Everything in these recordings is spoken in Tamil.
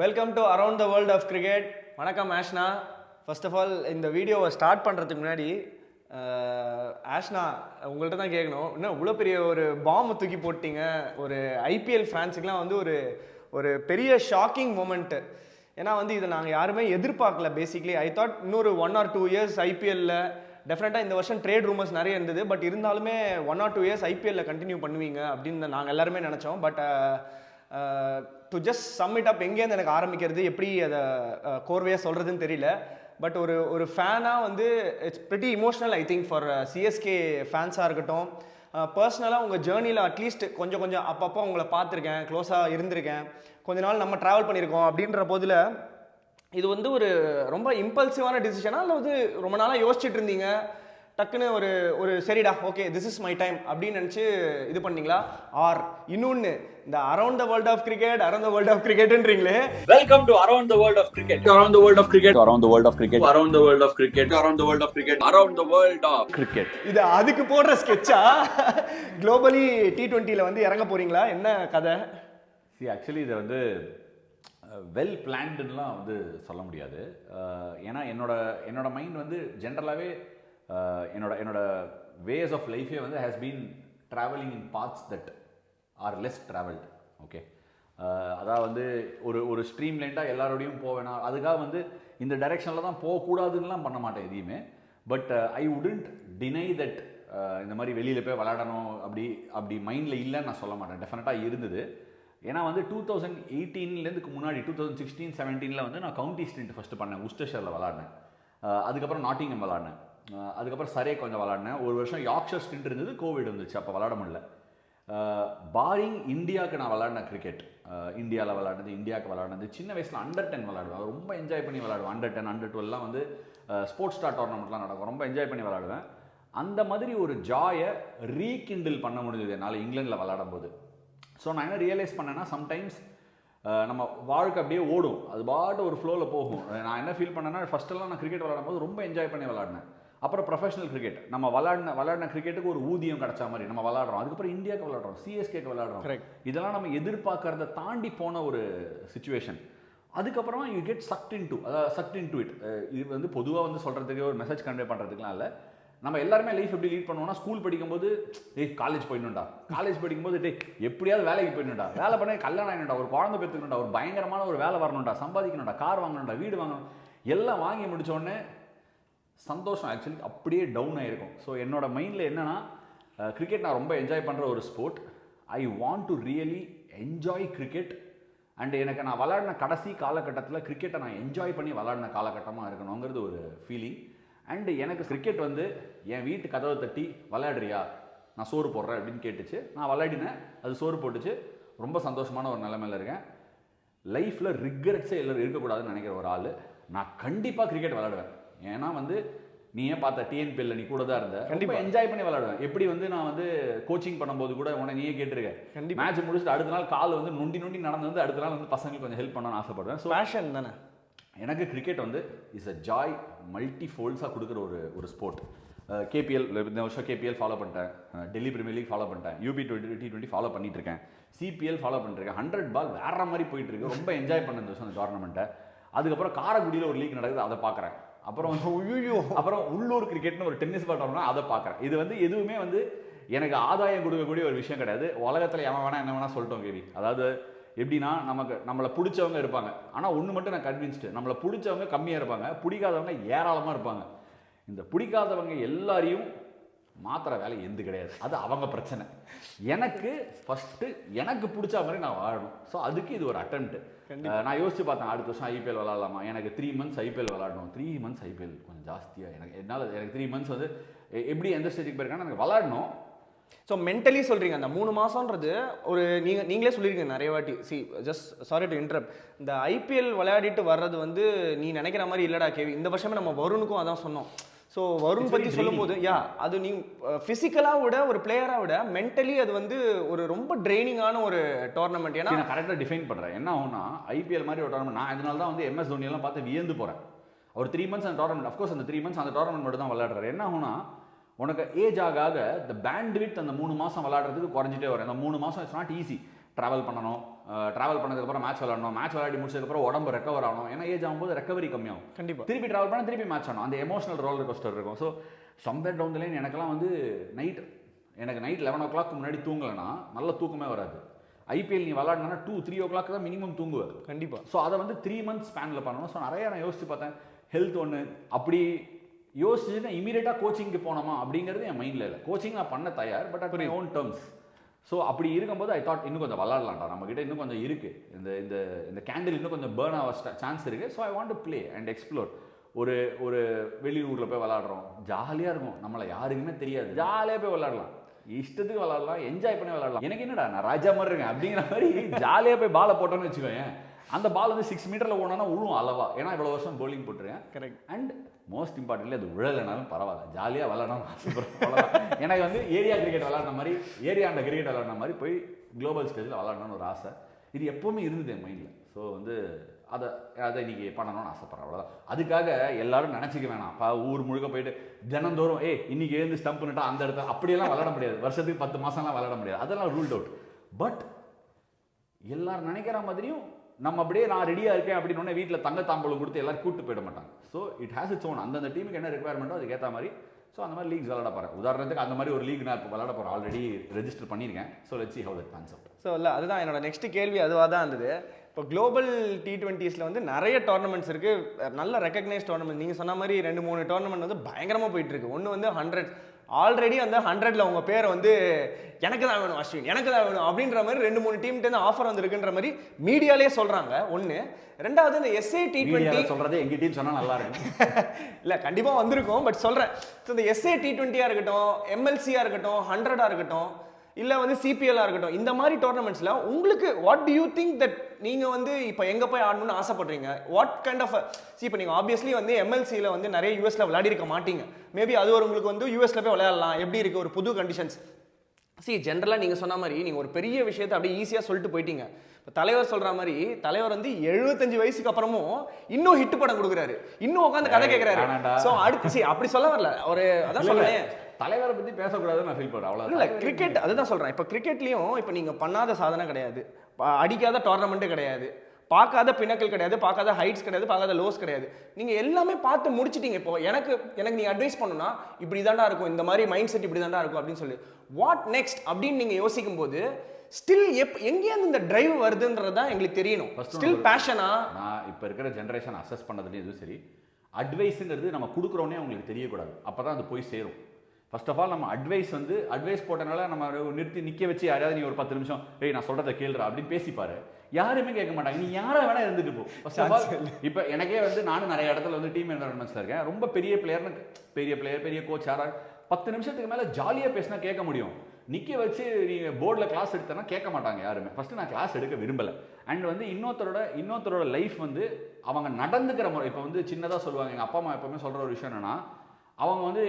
Welcome to around the world of cricket. வணக்கம் ஆஷ்னா. ஃபர்ஸ்ட் ஆஃப் ஆல் இந்த வீடியோவை ஸ்டார்ட் பண்ணுறதுக்கு முன்னாடி ஆஷ்னா உங்கள்கிட்ட தான் கேட்கணும், இன்னும் இவ்வளோ பெரிய ஒரு பாம்பை தூக்கி போட்டிங்க. ஒரு ஐபிஎல் ஃபேன்ஸுக்கெலாம் வந்து ஒரு ஒரு பெரிய ஷாக்கிங் மூமெண்ட்டு. ஏன்னா வந்து இதை நாங்கள் யாருமே எதிர்பார்க்கல. பேசிக்லி ஐ தாட் இன்னொரு 1 or 2 years ஐபிஎல்ல டெஃபினட்டாக இந்த வருஷம் ட்ரேட் ரூமர்ஸ் நிறைய இருந்தது. பட் இருந்தாலுமே 1 or 2 years ஐபிஎல்ல கண்டினியூ பண்ணுவீங்க அப்படின்னு நாங்கள் எல்லாருமே நினச்சோம். பட் டு ஜஸ்ட் சம்மிட் அப், எங்கேருந்து எனக்கு ஆரம்பிக்கிறது, எப்படி அதை கோர்வையாக சொல்கிறதுன்னு தெரியல. பட் ஒரு ஃபேனாக வந்து it's pretty emotional I think for CSK ஃபேன்ஸாக இருக்கட்டும். பர்சனலாக உங்கள் ஜேர்னியில் அட்லீஸ்ட் கொஞ்சம் அப்பப்போ உங்களை பார்த்துருக்கேன், க்ளோஸாக இருந்திருக்கேன், கொஞ்ச நாள் நம்ம ட்ராவல் பண்ணியிருக்கோம். அப்படின்ற போதில் இது வந்து ஒரு ரொம்ப இம்பல்சிவான டிசிஷனாக இல்லை வந்து ரொம்ப நாளாக யோசிச்சுட்டு இருந்தீங்க, டக்குன்னு ஒரு சரிடா okay this is my time அப்படின்னு நினச்சி இது பண்ணீங்களா? ஆர் இன்னொன்று, இந்த around the world of cricket around the world of கிரிக்கெட்ன்றீங்களே. Welcome to around the world of cricket, around the world of cricket, around the world of cricket, around the world of cricket, around the world of cricket, around the world of cricket. இது அதுக்கு போடுற ஸ்கெட்சா? குளோபலி T20ல வந்து இறங்க போறீங்களா? என்ன கதை? ஆக்சுவலி இதை வந்து வெல் பிளான்டுலாம் வந்து சொல்ல முடியாது. ஏன்னா என்னோட மைண்ட் வந்து ஜென்ரலாகவே என்னோட வேஸ் ஆஃப் லைஃபே வந்து has been travelling in paths that R less travelled. Okay, அதாவது வந்து ஒரு ஸ்ட்ரீம் லைண்டாக எல்லாரோடையும் போவேனா, அதுக்காக வந்து இந்த டைரெக்ஷனில் தான் போகக்கூடாதுன்னெலாம் பண்ண மாட்டேன் எதையுமே. But I wouldn't deny that இந்த மாதிரி வெளியில் போய் விளையாடணும் அப்படி மைண்டில் இல்லைன்னு நான் சொல்ல மாட்டேன். டெஃபினட்டாக இருந்தது. ஏன்னா வந்து 2018 முன்னாடி 2016-17 வந்து நான் கவுண்டி ஸ்ட்ரிண்ட் ஃபஸ்ட்டு பண்ணேன். உஸ்டர்ஷரில் விளாடினேன். அதுக்கப்புறம் நாட்டிங்கம் விளாடினேன். அதுக்கப்புறம் சரே கொஞ்சம் விளாடினேன். ஒரு வருஷம் யார்க்ஷயர் ஸ்ட்ரிண்ட் இருந்தது, கோவிட் வந்துச்சு, அப்போ விளாட முடியல. பாரிங் இந்தியாவுக்கு நான் விளாடினேன் கிரிக்கெட். இந்தியாவில் விளாடுனது, இந்தியாவுக்கு விளாடுனது, சின்ன வயசில் அண்டர் 10 விளாடுவேன். ரொம்ப என்ஜாய் பண்ணி விளாடுவேன். அண்டர் 10 அண்டர் 12 வந்து ஸ்போர்ட்ஸ் ஸ்டார் டோர்னமெண்ட்லாம் நடக்கும். ரொம்ப என்ஜாய் பண்ணி விளாடுவேன். அந்த மாதிரி ஒரு ஜாயை ரீகிண்டில் பண்ண முடிஞ்சது என்னால் இங்கிலாண்டில் விளாடும் போது. ஸோ நான் என்ன ரியலைஸ் பண்ணேன்னா, சம்டைம்ஸ் நம்ம வாழ்க்கை அப்படியே ஓடும், அது பாட்டு ஒரு ஃப்ளோவில் போகும். நான் என்ன ஃபீல் பண்ணேன்னா, ஃபஸ்ட்டெல்லாம் நான் கிரிக்கெட் விளாடும் போது ரொம்ப என்ஜாய் பண்ணி விளாடினேன். அப்புறம் ப்ரொஃபஷனல் கிரிக்கெட், நம்ம விளாடின கிரிக்கெட்டுக்கு ஒரு ஊதியம் கிடச்ச மாதிரி நம்ம விளாடுறோம். அதுக்கப்புறம் இந்தியாவுக்கு விளாடுறோம், சிஎஸ்கேக்கு விளாடுறோம். இதெல்லாம் நம்ம எதிர்பார்க்கறத தாண்டி போன ஒரு சுச்சுவேஷன். அதுக்கப்புறமா you get sucked in to it. இது வந்து பொதுவாக வந்து சொல்கிறதுக்கு ஒரு மெசேஜ் கன்வே பண்ணுறதுக்குலாம் இல்லை. நம்ம எல்லாருமே லைஃப் எப்படி லீட் பண்ணுவோம்னா, ஸ்கூல் படிக்கும்போது காலேஜ் போயிடணும்டா, காலேஜ் படிக்கும்போது எப்படியாவது வேலைக்கு போயிடணும்டா, வேலை பண்ணி கல்யாணம் ஆகிடணும்டா, ஒரு குழந்தை பெற்றுக்கணும்டா, ஒரு பயங்கரமான ஒரு வேலை வரணும்டா, சம்பாதிக்கணும்டா, கார் வாங்கணும்டா, வீடு வாங்கணும், எல்லாம் வாங்கி முடித்தோடனே சந்தோஷம் ஆக்சுவலி அப்படியே டவுன் ஆகிருக்கும். ஸோ என்னோட மைண்டில் என்னென்னா, கிரிக்கெட் நான் ரொம்ப என்ஜாய் பண்ணுற ஒரு sport. I want to really enjoy cricket. And எனக்கு நான் விளாடின கடைசி காலகட்டத்தில் கிரிக்கெட்டை நான் என்ஜாய் பண்ணி விளாடின காலகட்டமாக இருக்கணுங்கிறது ஒரு ஃபீலிங். அண்டு எனக்கு கிரிக்கெட் வந்து என் வீட்டு கதவை தட்டி விளையாடுறியா, நான் சோறு போடுறேன் அப்படின்னு கேட்டுச்சு. நான் விளையாடினேன், அது சோறு போட்டுச்சு. ரொம்ப சந்தோஷமான ஒரு நிலைமையில் இருக்கேன். லைஃப்பில் ரிக்ரெட்ஸே எல்லோரும் இருக்கக்கூடாதுன்னு நினைக்கிற ஒரு ஆள். நான் கண்டிப்பாக கிரிக்கெட் விளையாடுவேன். ஏன்னா வந்து நீ ஏன் பார்த்த டிஎன்பிஎல்ல நீ கூட தான் இருந்த, கண்டிப்பாக என்ஜாய் பண்ணி விளையாடுவேன். எப்படி வந்து நான் வந்து கோச்சிங் பண்ணும்போது கூட உடனே நீயே கேட்டிருக்கேன், மேட்ச் முடிச்சுட்டு அடுத்த நாள் கால் வந்து நொண்டி நடந்து வந்து அடுத்த நாள் வந்து பசங்களுக்கு கொஞ்சம் ஹெல்ப் பண்ணணும்னு ஆசைப்படுவேன். ஸோ பேஷன் தானே. எனக்கு கிரிக்கெட் வந்து இஸ் அ ஜாய், மல்டி ஃபோல்ட்ஸாக கொடுக்குற ஒரு ஸ்போர்ட். கேபிஎல் இந்த வருஷம் கேபிஎல் ஃபாலோ பண்ணிட்டேன், டெல்லி பிரீமியர் லீக் ஃபாலோ பண்ணிட்டேன், யூபி T20 ஃபாலோ பண்ணிட்டு இருக்கேன், சிபிஎல் ஃபாலோ பண்ணிருக்கேன். 100 பால் வேற மாதிரி போயிட்டு இருக்கு. ரொம்ப என்ஜாய் பண்ண இந்த வருஷம் அந்த டோர்னமெண்ட்டை. அதுக்கப்புறம் காரைக்குடியில் ஒரு லீக் நடக்குது, அதை பார்க்குறேன். அப்புறம் உள்ளூர் கிரிக்கெட்னு ஒரு டென்னிஸ் பால் டோர்னமெண்ட், அதை பார்க்குறேன். இது வந்து எதுவுமே வந்து எனக்கு ஆதாயம் கொடுக்கக்கூடிய ஒரு விஷயம் கிடையாது. உலகத்தில் எவன் வேணா என்ன வேணா சொல்லிட்டோம் கேவி. அதாவது எப்படின்னா, நம்மளை பிடிச்சவங்க இருப்பாங்க, ஆனால் ஒன்று மட்டும் நான் கன்வின்ஸ்டு, நம்மளை பிடிச்சவங்க கம்மியாக இருப்பாங்க, பிடிக்காதவங்க ஏராளமாக இருப்பாங்க. இந்த பிடிக்காதவங்க எல்லாரையும் மாத்திர வேலை எந்த கிடையாது, அது அவங்க பிரச்சனை. எனக்கு ஃபஸ்ட்டு எனக்கு பிடிச்ச மாதிரி நான் வாழணும். ஸோ அதுக்கு இது ஒரு அட்டெம்ப்ட். நான் யோசிச்சு பார்த்தேன், அடுத்த வருஷம் ஐபிஎல் விளாட்லாமா. எனக்கு 3 months ஐபிஎல் விளாடணும். 3 months ஐபிஎல் கொஞ்சம் ஜாஸ்தியாக எனக்கு 3 months வந்து எப்படி எந்த ஸ்டேஜுக்கு போயிருக்கான்னு எனக்கு விளாடணும். ஸோ மென்டலி சொல்கிறீங்க, அந்த 3 மாதம்ன்றது ஒரு நீங்களே சொல்லியிருக்கீங்க நிறைய வாட்டி. Just sorry to interrupt. இந்த ஐபிஎல் விளையாடிட்டு வர்றது வந்து நீ நினைக்கிற மாதிரி இல்லைடா கேவி. இந்த வருஷமே நம்ம வருணுக்கும் அதான் சொன்னோம். ஸோ வருண் பற்றி சொல்லும்போது அது நீ ஃபிசிக்கலாக விட ஒரு பிளேயராக விட மென்டலி அது வந்து ஒரு ரொம்ப ட்ரைனிங்கான ஒரு டோர்னமெண்ட். ஏன்னா நான் கரெக்டாக டிஃபைன் பண்ணுறேன். என்ன ஆகும்னா, ஐபிஎல் மாதிரி ஒரு டோர்னமெண்ட், நான் இதனால தான் வந்து MS தோனியெல்லாம் பார்த்து வியந்து போகிறேன். ஒரு 3 months அந்த டோர்னமெண்ட், அஃப்கோர்ஸ் அந்த 3 months அந்த டோர்னமெண்ட் மட்டும் தான் விளையாடுறாரு. என்ன ஆகும்னா, உனக்கு ஏஜ் ஆக இந்த பேண்ட் வித் அந்த 3 மாதம் விளையாடுறதுக்கு குறைஞ்சிட்டே வரும். அந்த 3 மாதம் இட்ஸ் நாட் ஈஸி. ட்ராவல் பண்ணணும், ட்ராவல் பண்ணதுக்கப்புறம் மேட்ச் விளாடணும், மேட்ச் விளையாடி முடிச்சதுக்கப்புறம் உடம்பு ரெக்கவர் ஆகணும். ஏன்னா ஏஜ் ஆகும்போது ரெக்கவரி கம்மியாகும். கண்டிப்பாக திருப்பி ட்ராவல் பண்ண திருப்பி மேட்ச் ஆகணும். அந்த எமோஷனல் ரோலர் கோஸ்டர் இருக்கும். So somewhere down the line எனக்கெல்லாம் வந்து எனக்கு நைட் 11 o'clock முன்னாடி தூங்கலைன்னா நல்ல தூக்கமே வராது. ஐபிஎல் நீ விளாட்னா 2-3 o'clock தான் மினிமம் தூங்குவேன். கண்டிப்பாக. ஸோ அதை வந்து 3 months ஸ்பேனில் பண்ணணும். ஸோ நிறையா நான் யோசிச்சு பார்த்தேன். ஹெல்த் ஒன்று அப்படி யோசிச்சுட்டு இமீடியட்டாக கோச்சிங்க்கு போனோமா அப்படிங்கிறது என் மைண்டில் இல்லை. கோச்சிங் நான் பண்ண தயார், but at my own terms. So அப்படி இருக்கும்போது ஐ தாட் இன்னும் கொஞ்சம் விளாட்லாம்டா, நம்மக்கிட்ட இன்னும் கொஞ்சம் இருக்குது, இந்த இந்த இந்த கேண்டில் இன்னும் கொஞ்சம் பேர்ன் ஆக சான்ஸ் இருக்குது. So I want to play and explore. ஒரு வெளியூரில் போய் விளாட்றோம், ஜாலியாக இருக்கும், நம்மளை யாருக்குமே தெரியாது, ஜாலியாக போய் விளாட்லாம், இஷ்டத்துக்கு விளாட்லாம், என்ஜாய் பண்ணி விளாட்லாம். எனக்கு என்னடா நான் ராஜா மாதிரி இருக்கேன் அப்படிங்கிற மாதிரி ஜாலியாக போய் பாலை போட்டோன்னு வச்சுக்கோங்க. அந்த பால் வந்து 6 மீட்டரில் ஓடனா விழுவும் அளவா, ஏன்னா இவ்வளோ வருஷம் பவுலிங் போட்டுருக்கேன். கரெக்ட். அண்ட் மோஸ்ட் இம்பார்ட்டன்ட்லி அது விழலைனாலும் பரவாயில்ல, ஜாலியாக விளாடணும் ஆசைப்படுறேன். எனக்கு வந்து ஏரியா கிரிக்கெட் விளாட்ற மாதிரி, ஏரியாண்ட கிரிக்கெட் விளாட்ற மாதிரி போய் குளோபல் ஸ்டேஜில் விளாடணும்னு ஒரு ஆசை. இது எப்போவுமே இருந்தது என் மைண்டில். ஸோ வந்து அதை இன்னைக்கு பண்ணணும்னு ஆசைப்பட்றேன், அவ்வளோதான். அதுக்காக எல்லாரும் நினச்சிக்க வேணாம், ஊர் முழுக்க போயிட்டு தினந்தோறும் இன்னைக்கு எழுந்து ஸ்டம்ப்னுட்டா அந்த இடத்துல அப்படியெல்லாம் விளாட முடியாது. வருஷத்துக்கு 10 மாதம்லாம் விளாட முடியாது, அதெல்லாம் ரூல்ட் அவுட். பட் எல்லாரும் நினைக்கிற மாதிரியும் நம்ம அப்படியே நான் ரெடியாக இருக்கேன் அப்படின்னு வீட்டில் தங்க தாம்பலம் கொடுத்து எல்லாரும் கூப்பிட்டு போயிட மாட்டாங்க. So it has its own. அந்தந்த டீமுக்கு என்ன ரெக்குவயர்மெண்ட்டோ அதுக்கேற்ற மாதிரி. ஸோ அந்த மாதிரி லீக்ஸ் விளாட போகிறேன். உதாரணத்துக்கு அந்த மாதிரி ஒரு லீக் நான் இப்போ விளாட போகிறேன், ஆல்ரெடி ரெஜிஸ்டர் பண்ணியிருக்கேன். So let's see how that pans out. So இல்லை, அதுதான் என்னோட நெக்ஸ்ட் கேள்வி அதுவாக தான் இருந்தது. இப்போ குளோபல் T20s வந்து நிறைய டோர்னமெண்ட்ஸ் இருக்குது, நல்ல ரெக்கக்னைஸ் டோர்னமெண்ட். நீங்கள் சொன்ன மாதிரி 2-3 டோர்னமெண்ட் வந்து பயங்கரமாக போயிட்டுருக்கு. ஒன்று வந்து 100 ஆல்ரெடி அந்த 100ல் உங்கள் பேரை வந்து எனக்கு தான் வேணும் அஸ்வின், எனக்கு தான் வேணும் அப்படின்ற மாதிரி 2-3 டீம்கிட்ட ஆஃபர் வந்துருக்குன்ற மாதிரி மீடியாலே சொல்கிறாங்க. ஒன்று. ரெண்டாவது இந்த SA T20 சொல்கிறது எங்கள் டீம் சொன்னால் நல்லா இருக்கும். இல்லை கண்டிப்பாக வந்திருக்கும், பட் சொல்கிறேன். ஸோ இந்த SA T20 இருக்கட்டும், MLC இருக்கட்டும், 100 இருக்கட்டும், இல்லை வந்து CPL இருக்கட்டும், இந்த மாதிரி டோர்னமெண்ட்ஸில் உங்களுக்கு what to you think that நீங்கள் வந்து இப்போ எங்கே போய் ஆடணும்னு ஆசைப்படுறீங்க? வாட் கைண்ட் ஆஃப் இப்போ நீங்கள் ஆப்வியஸ்லி வந்து MLCயில் வந்து நிறைய யூஎஸில் விளையாடிருக்க மாட்டீங்க. மேபி அது ஒரு உங்களுக்கு வந்து யூஎஸில் போய் விளையாடலாம், எப்படி இருக்குது ஒரு புது கண்டிஷன்ஸ். ஜென்ரலாக நீங்கள் சொன்ன மாதிரி நீங்கள் ஒரு பெரிய விஷயத்தை அப்படியே ஈஸியாக சொல்லிட்டு போயிட்டீங்க. இப்போ தலைவர் சொல்கிற மாதிரி தலைவர் வந்து 75 வயசுக்கு அப்புறமும் இன்னும் ஹிட் படம் கொடுக்குறாரு, இன்னும் உட்காந்து கதை கேட்குறாரு. ஸோ அடுத்து அப்படி சொல்ல வரல, ஒரு அதான் சொல்கிறேன், தலைவரை பற்றி பேசக்கூடாதுன்னு நான் ஃபீல் பண்ணுறேன், அவ்வளோ. இல்லை கிரிக்கெட் அதுதான் சொல்கிறேன். இப்போ கிரிக்கெட்லேயும் இப்போ நீங்கள் பண்ணாத சாதனை கிடையாது, அடிக்காத டோர்னமெண்ட்டு கிடையாது, பார்க்காத பின்னக்கல் கிடையாது, பார்க்காத ஹைட்ஸ் கிடையாது, பார்க்காத லோஸ் கிடையாது. நீங்கள் எல்லாமே பார்த்து முடிச்சிட்டீங்க. இப்போ எனக்கு நீங்கள் அட்வைஸ் பண்ணணும்னா இப்படி தாண்டா இருக்கும், இந்த மாதிரி மைண்ட் செட் இப்படி தாண்டா இருக்கும் அப்படின்னு சொல்லி வாட் நெக்ஸ்ட் அப்படின்னு நீங்கள் யோசிக்கும் போது ஸ்டில் எங்கேயாவது இந்த டிரைவ் வருதுன்றது தான் எங்களுக்கு தெரியணும். ஸ்டில் பேஷனா நான் இப்போ இருக்கிற ஜென்ரேஷன் அசஸ் பண்ணதுலேயும் எதுவும் சரி, அட்வைஸுங்கிறது நம்ம கொடுக்குறோன்னே அவங்களுக்கு தெரியக்கூடாது, அப்போ தான் அது போய் சேரும். ஃபர்ஸ்ட் ஆஃப் ஆல் நம்ம அட்வைஸ் போட்டனால நம்ம நிற்க வச்சு யாராவது நீ ஒரு 10 நிமிஷம் நான் சொல்கிறத கேளுறா அப்படின்னு பேசிப்பாரு, யாருமே கேட்க மாட்டாங்க. நீ யாரை வேணா இருந்துட்டு போ. ஃபர்ஸ்ட் ஆஃப் ஆல் இப்போ எனக்கே வந்து நானும் நிறைய இடத்துல வந்து டீம் என்வரன்மெண்ட்ஸில் இருக்கேன். ரொம்ப பெரிய பிளேயர் பெரிய கோச் யாராவது 10 நிமிஷத்துக்கு மேலே ஜாலியாக பேசினா கேட்க முடியும். நிற்க வச்சு நீங்கள் போர்டில் கிளாஸ் எடுத்தனா கேட்க மாட்டாங்க யாருமே. ஃபஸ்ட்டு நான் கிளாஸ் எடுக்க விரும்பலை. அண்ட் வந்து இன்னொருத்தரோட லைஃப் வந்து அவங்க நடந்துக்கிற முறை. இப்போ வந்து சின்னதாக சொல்லுவாங்க, எங்கள் அப்பா அம்மா எப்போவுமே சொல்கிற ஒரு விஷயம் என்னென்னா, அவங்க வந்து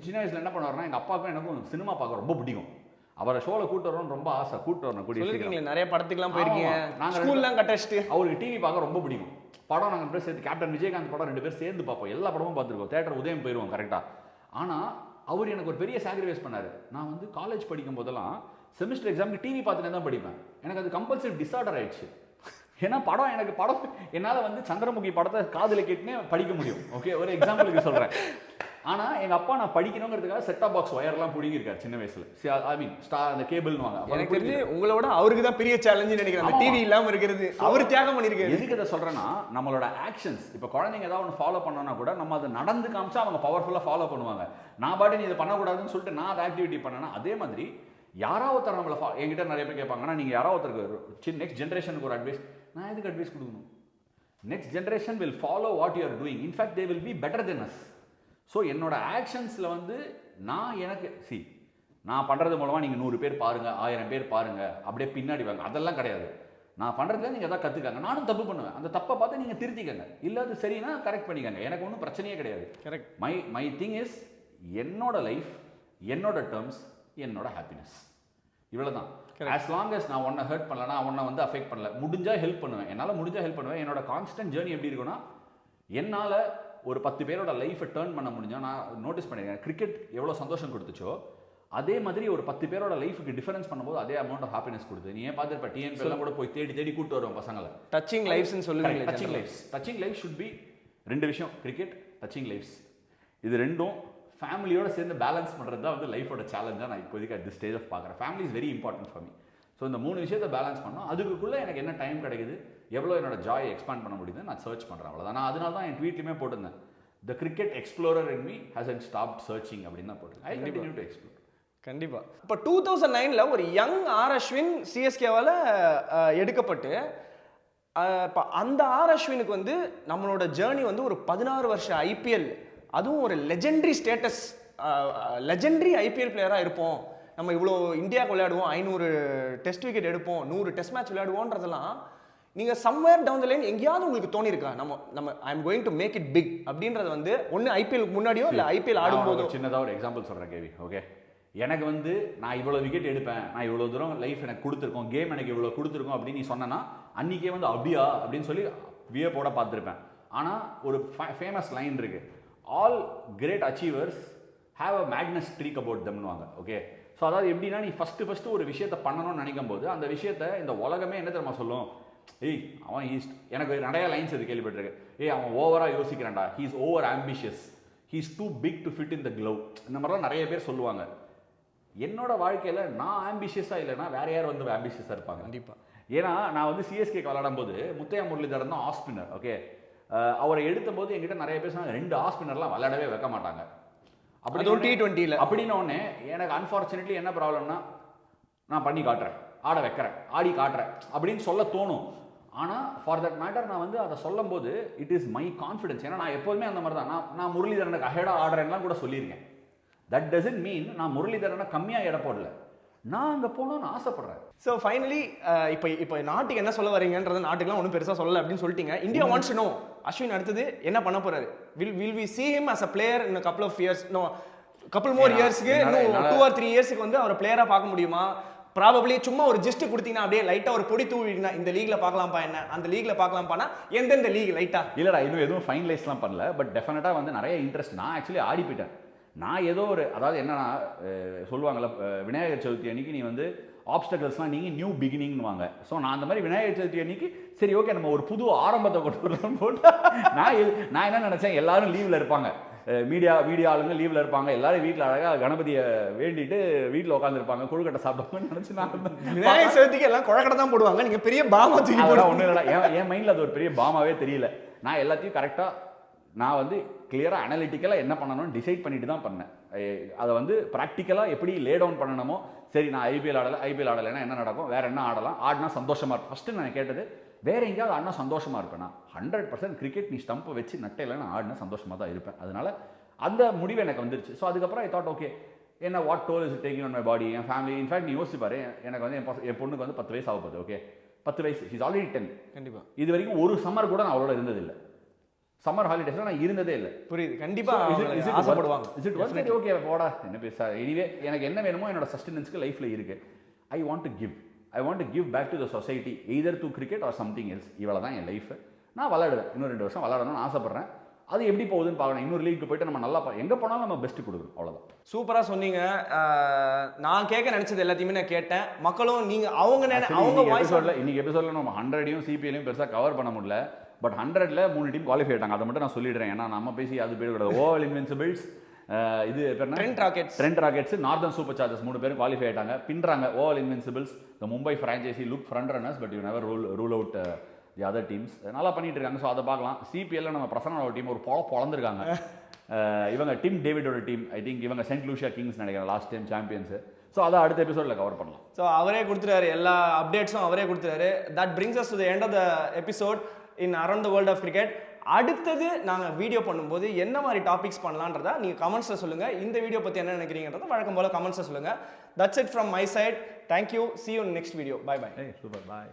சின்ன வயசில் என்ன பண்ணுவாருன்னா, எங்கள் அப்பாவுக்கும் எனக்கும் சினிமா பார்க்க ரொம்ப பிடிக்கும். அவரை ஷோவில் கூட்டு வரணும்னு ரொம்ப ஆசை, கூட்டு வரணும் கூடிய நிறைய படத்துக்குலாம் போயிருக்கீங்க, நாங்கள் ஸ்கூல்லாம் கட்டச்சிட்டு. அவருக்கு டிவி பார்க்க ரொம்ப பிடிக்கும். படம் நாங்கள் பேர் சேர்த்து கேப்டன் விஜயகாந்த் படம் 2 பேர் சேர்ந்து பார்ப்போம், எல்லா படமும் பார்த்துருக்கோம், தேட்டர் உதயம் போயிடுவோம் கரெக்டாக. ஆனால் அவர் எனக்கு ஒரு பெரிய சாக்ரிஃபைஸ் பண்ணார். நான் வந்து காலேஜ் படிக்கும் போதெல்லாம் செமிஸ்டர் எக்ஸாமுக்கு டிவி பார்த்துட்டு தான் படிப்பேன். எனக்கு அது கம்பல்சரி டிஸார்டர் ஆயிடுச்சு. ஏன்னா படம் என்னால் வந்து சந்திரமுகி படத்தை காதில் கேட்டுனே படிக்க முடியும். ஓகே, ஒரு எக்ஸாம்பிளுக்கு சொல்கிறேன். ஆனால் எங்கள் அப்பா நான் படிக்கணுங்கிறதுக்காக செட்டாப் பாக்ஸ் ஒயர்லாம் பிடிங்கிருக்காரு சின்ன வயசில். ஐ மீன் அந்த கேபிள்னு வாங்க. எனக்கு தெரிஞ்சு உங்களோட அவருக்கு தான் பெரிய சேலஞ்சு நினைக்கிறேன், டிவி இல்லாமல் இருக்கிறது. அவர் தியாகம் பண்ணியிருக்காரு. எதுக்கு இதை சொல்கிறேன்னா, நம்மளோட ஆக்ஷன்ஸ் இப்போ குழந்தைங்க ஏதாவது ஒன்று ஃபாலோ பண்ணோன்னா கூட நம்ம அதை நடந்து காமிச்சா அவங்க பவர்ஃபுல்லாக ஃபாலோ பண்ணுவாங்க. நான் பாட்டு நீ இதை பண்ணக்கூடாதுன்னு சொல்லிட்டு நான் அதை ஆக்டிவிட்டி பண்ணேன்னா, அதே மாதிரி யாராவது ஒருத்தர் நம்மளை என்கிட்ட நிறைய பேர் கேட்பாங்கன்னா, நீங்கள் யாராவது ஒருத்தருக்கு நெக்ஸ்ட் ஜென்ரேஷனுக்கு ஒரு அட்வைஸ், நான் எதுக்கு அட்வைஸ் கொடுக்கணும்? Next generation will follow what you are doing. In fact they will be better than us. So என்னோட ஆக்ஷன்ஸில் வந்து நான் பண்ணுறது மூலமாக நீங்கள் 100 பேர் பாருங்கள், 1000 பேர் பாருங்கள், அப்படியே பின்னாடி வாங்க, அதெல்லாம் கிடையாது. நான் பண்ணுறதுல நீங்கள் எதாவது கற்றுக்காங்க. நானும் தப்பு பண்ணுவேன், அந்த தப்பை பார்த்து நீங்கள் திருத்திக்கங்க, இல்லை அது சரினா கரெக்ட் பண்ணிக்கங்க, எனக்கு ஒன்றும் பிரச்சனையே கிடையாது. கரெக்ட். மை திங் இஸ் என்னோட லைஃப், என்னோட டேர்ம்ஸ், என்னோட ஹாப்பினஸ், இவ்வளோதான். ஆஸ் லாங் அஸ் நான் ஒன்றை ஹர்ட் பண்ணலன்னா, ஒன்றை வந்து அஃபெக்ட் பண்ணல, முடிஞ்சால் ஹெல்ப் பண்ணுவேன், என்னால் முடிஞ்சால் ஹெல்ப் பண்ணுவேன். என்னோட கான்ஸ்டன்ட் ஜேர்னி எப்படி இருக்குன்னா, என்னால் ஒரு 10 பேரோட லைஃப்பை டேர்ன் பண்ண முடிஞ்சா, நான் நோட்டீஸ் பண்ணியிருக்கேன் கிரிக்கெட் எவ்வளோ சந்தோஷம் கொடுத்துச்சோ அதே மாதிரி ஒரு 10 பேரோட லைஃபுக்கு டிஃபரன்ஸ் பண்ணும்போது அதே அமௌண்ட் ஆஃப் ஹாப்பினஸ் கொடுத்து. நீ ஏன் பார்த்துருப்ப டிஎன்பி எல்லாம் கூட போய் தேடி கூட்டு வருவோம் பசங்களை. டச்சிங் லைஃப்ஸ்னு சொல்லுவீங்க. டச்சிங் லைஃப் ஷுட் பி 2 விஷயம், கிரிக்கெட், டச்சிங் லைஃப்ஸ். இது ரெண்டும் ஃபேமிலியோட சேர்ந்து பேலன்ஸ் பண்ணுறது தான் வந்து லைஃபோட சேலஞ்சாக நான் இப்போதைக்கு அட் தி ஸ்டேஜ் ஆஃப் பார்க்குறேன். Family is very important for me. So இந்த 3 விஷயத்தை பேலன்ஸ் பண்ணோம். அதுக்குள்ளே எனக்கு என்ன டைம் கிடைக்குது, எவ்வளோ என்னோட ஜாயை எக்ஸ்பேண்ட் பண்ண முடியுது நான் சர்ச் பண்ணுறேன். அவ்வளோதான். நான் அதனால தான் என் ட்வீட்லையுமே போட்டிருந்தேன், த cricket explorer in me hasn't stopped searching அப்படின்னு தான் போட்டிருக்கேன். I continue to explore. கண்டிப்பாக. இப்போ 2009 ஒரு யங் அஸ்வின் சிஎஸ்கேவால் எடுக்கப்பட்டு, இப்போ அந்த அஸ்வினுக்கு வந்து நம்மளோட ஜேர்னி வந்து ஒரு 16 வருஷ ஐபிஎல், அதுவும் ஒரு லெஜெண்டரி ஸ்டேட்டஸ், லெஜெண்டரி ஐபிஎல் பிளேயராக இருப்போம், நம்ம இவ்வளோ இந்தியாவுக்கு விளையாடுவோம், 500 டெஸ்ட் விக்கெட் எடுப்போம், 100 டெஸ்ட் மேட்ச் விளையாடுவோன்றதெல்லாம் நீங்கள் சம்வேர் டவுன் த லைன் எங்கேயாவது உங்களுக்கு தோணிருக்கா, நம்ம I am going to make it big அப்படின்றது வந்து ஒன்று ஐபிஎல் முன்னாடியோ இல்லை ஐபிஎல் ஆடும்போதோ? சின்னதாக ஒரு எக்ஸாம்பிள் சொல்கிறேன் கேவி. ஓகே, எனக்கு வந்து நான் இவ்வளோ விக்கெட் எடுப்பேன், நான் இவ்வளோ தூரம் லைஃப் எனக்கு கொடுத்துருக்கோம், கேம் எனக்கு இவ்வளோ கொடுத்துருக்கோம் அப்படின்னு நீ சொன்னேன்னா அன்றைக்கே வந்து அப்படியா அப்படின்னு சொல்லி வியப்போட பார்த்துருப்பேன். ஆனால் ஒரு ஃபேமஸ் லைன் இருக்குது, all great achievers have a madness streak about தம்னுவாங்க. ஓகே, ஸோ அதாவது எப்படின்னா நீ ஃபஸ்ட்டு ஒரு விஷயத்தை பண்ணணும்னு நினைக்கும் போது அந்த விஷயத்தை இந்த உலகமே என்ன தெரியுமா சொல்லும், ஏய் அவன் எனக்கு நிறைய லைன்ஸ் இது கேள்விப்பட்டிருக்கு, அவன் ஓவராக யோசிக்கிறான்டா, he's over ambitious, he's too big to fit in the glove, இந்த மாதிரிலாம் நிறைய பேர் சொல்லுவாங்க. என்னோட வாழ்க்கையில் நான் ஆம்பிஷியஸாக இல்லைன்னா வேற யார் வந்து ஆம்பிஷியஸாக இருப்பாங்க? கண்டிப்பாக. ஏன்னா நான் வந்து சிஎஸ்கேக்கு விளையாடும் போது முத்தையா முரளிதரன் தான் ஆஃப் ஸ்பின்னர். ஓகே, அவரை எடுத்த போது என்கிட்ட நிறைய பேர் சொன்னாங்க 2 ஆஃப் ஸ்பின்னர்லாம் விளையாடவே வைக்க மாட்டாங்க அப்படி T20 அப்படின்னு. ஒன்று எனக்கு அன்ஃபார்ச்சுனேட்லி என்ன ப்ராப்ளம்னா, நான் பண்ணி காட்டுறேன், ஆட வைக்கிறேன், ஆடி காட்டுறேன் அப்படின்னு சொல்ல தோணும். ஆனால் ஃபார் தட் மேட்டர் நான் வந்து அதை சொல்லும் போது இட் இஸ் மை கான்ஃபிடன்ஸ். ஏன்னா நான் எப்போதுமே அந்த மாதிரி தான், நான் முரளிதரனுக்கு அஹெடாக ஆடுறேன்லாம் கூட சொல்லியிருக்கேன். தட் டசன்ட் மீன் நான் முரளிதரனை கம்மியாக இட போடல, நான் அங்கே போகணும்னு ஆசைப்படுறேன். ஸோ ஃபைனலி இப்போ நாட்டுக்கு என்ன சொல்ல வரீங்கன்றது நாட்டுக்குலாம் ஒன்றும் பெருசாக சொல்லலை அப்படின்னு சொல்லிட்டீங்க. India wants to know Ashwin அடுத்தது என்ன பண்ண போறாரு. Will we see him as a player in a couple of years? No, couple more yearsக்கு, 2 or 3 இயர்ஸ்க்கு வந்து அவரை பிளேயரா பார்க்க முடியுமா? ப்ராபபிளி சும்மா ஒரு ஜஸ்ட் கொடுத்தீங்கன்னா அப்படியே லைட்டாக ஒரு பொடி தூவினா இந்த லீக்ல பார்க்கலாம்ப்பா, என்ன அந்த லீக்ல பார்க்கலாம்ப்பானா எந்தெந்த லீக் லைட்டா? இல்லைடா, இன்னும் எதுவும் ஃபைனலைஸ்லாம் பண்ணல, பட் டெஃபினட்டாக வந்து நிறைய இன்ட்ரெஸ்ட். நான் ஆக்சுவலி ஆடி போயிட்டேன். நான் ஏதோ ஒரு, அதாவது என்னன்னா சொல்லுவாங்கல்ல, விநாயகர் சதுர்த்தி அன்னைக்கு நீ வந்து ஆப்ஸ்டக்கல்ஸ்லாம் நீங்கள் நியூ பிகினிங்னு வாங்க. ஸோ நான் அந்த மாதிரி விநாயகர் சதுர்த்தி அன்னைக்கு சரி ஓகே நம்ம ஒரு புது ஆரம்பத்தை கொண்டு வரலாம் போட்டு நான் என்ன நினச்சேன், எல்லாரும் லீவில் இருப்பாங்க, மீடியா ஆளுங்க லீவில் இருப்பாங்க, எல்லாரும் வீட்டில் அழகாக கணபதியை வேண்டிட்டு வீட்டில் உட்காந்துருப்பாங்க, கொழுக்கட்டை சாப்பிடுவாங்கன்னு நினச்சி நான் விநாயகர் சதுர்த்திக்கு எல்லாம் கொழக்கட்டை தான் போடுவாங்க, நீங்கள் பெரிய பாமா தூக்கி போட ஒன்றும் இல்லை. என் மைண்டில் அது ஒரு பெரிய பாமாவே தெரியல. நான் எல்லாத்தையும் கரெக்டாக நான் வந்து கிளியராக அனலிட்டிக்கலாக என்ன பண்ணணும்னு டிசைட் பண்ணிட்டு தான் பண்ணேன். அதை வந்து ப்ராக்டிக்கலாக எப்படி லே டவுன் பண்ணணுமோ, சரி நான் ஐபிஎல் ஆடலைன்னா என்ன நடக்கும், வேறு என்ன ஆடலாம், ஆடினா சந்தோஷமாக இருக்கும். ஃபஸ்ட்டு நான் கேட்டது வேறு எங்கேயாவது ஆடினா சந்தோஷமாக இருப்பேன். 100% கிரிக்கெட் நீ ஸ்டம்பை வச்சு நட்டையில் நான் ஆடினா சந்தோஷமாக தான் இருப்பேன். அதனால் அந்த முடிவு எனக்கு வந்துருச்சு. ஸோ அதுக்கப்புறம் ஐ தாட் ஓகே என்ன what toll is taking on my body, என் ஃபேமிலி. இன்ஃபேக்ட் நீ யோசிச்சு பாரு, எனக்கு வந்து என் பொண்ணுக்கு வந்து 10 வயசு ஆக போகுது. ஓகே, 10 வயசு, ஹீஸ் ஆல்ரெடி 10. கண்டிப்பாக. இது வரைக்கும் ஒரு சம்மர் கூட நான் அவளோட இருந்ததில்லை. சம்மர் ஹாலிடேஸ்ல நான் இருந்ததே இல்லை. புரியுது, கண்டிப்பா ஆசைப்படுவாங்க. Is it worth it? Okay போடா என்ன பேச, எனிவே எனக்கு என்ன வேணுமோ என்னோட சஸ்டெனன்ஸ்க்கு லைஃப்ல இருக்கு. I want to give back to the society, either to cricket or something else. இவ்வளோ தான் என் லைஃப். நான் விளையாடுவேன், இன்னும் 2 வருஷம் விளையாடணும்னு ஆசைப்படுறேன். அது எப்படி போகுதுன்னு பார்க்கணும். இன்னொரு லீக்கு போயிட்டு நம்ம நல்லா எங்கே போனாலும் நம்ம பெஸ்ட் கொடுக்கணும், அவ்வளோதான். சூப்பராக சொன்னீங்க. நான் கேட்க நினச்சது எல்லாத்தையுமே நான் கேட்டேன். மக்களும் நீங்கள் அவங்க இன்னைக்கு எபிசோடில் நம்ம 100 சிபிஎல்லையும் பெருசாக கவர் பண்ண முடியல. பட் 100ல் 3 டீம் குவாலிஃபை ஆயிட்டாங்க. அதை மட்டும் நான் சொல்லிடுறேன். ஏன்னா நம்ம பேசி அது பேர் கூடாது. ஓவல் இன்வின்சிபிள்ஸ், இது Trent Rockets, Northern Superchargers 3 பேரும் குவாலிஃபை ஆயிட்டாங்க. பின்றாங்க Oval Invincibles, the Mumbai franchise look front runners but you never rule out the other teams. நல்லா பண்ணிட்டு இருக்காங்க. ஸோ அதை பார்க்கலாம். சிபிஎல்ல நம்ம பிரசன்னோட டீம் ஒரு பொழந்திருக்காங்க. இவங்க டிம் டேவிடோட டீம், ஐ திங்க் இவங்க சென்ட் லூசியா கிங்ஸ் நினைக்கிறேன் லாஸ்ட் டைம் சாம்பியன்ஸ். ஸோ அதை அடுத்த எபிசோடில் கவர் பண்ணலாம். ஸோ அவரே கொடுத்துறாரு, எல்லா அப்டேட்ஸும் அவரே கொடுத்துறாரு. That brings us to the end of the episode in around the world of cricket. அடுத்தது நாங்கள் வீடியோ பண்ணும்போது என்ன மாதிரி டாபிக்ஸ் பண்ணலான்றதை நீங்கள் கமெண்ட்ஸில் சொல்லுங்கள். இந்த வீடியோ பற்றி என்ன நினைக்கிறீங்கன்றதை வழக்கம் போல் கமெண்ட்ஸில் சொல்லுங்கள். That's it from my side. Thank you. see you in next video. Bye bye. Hey, super. Bye.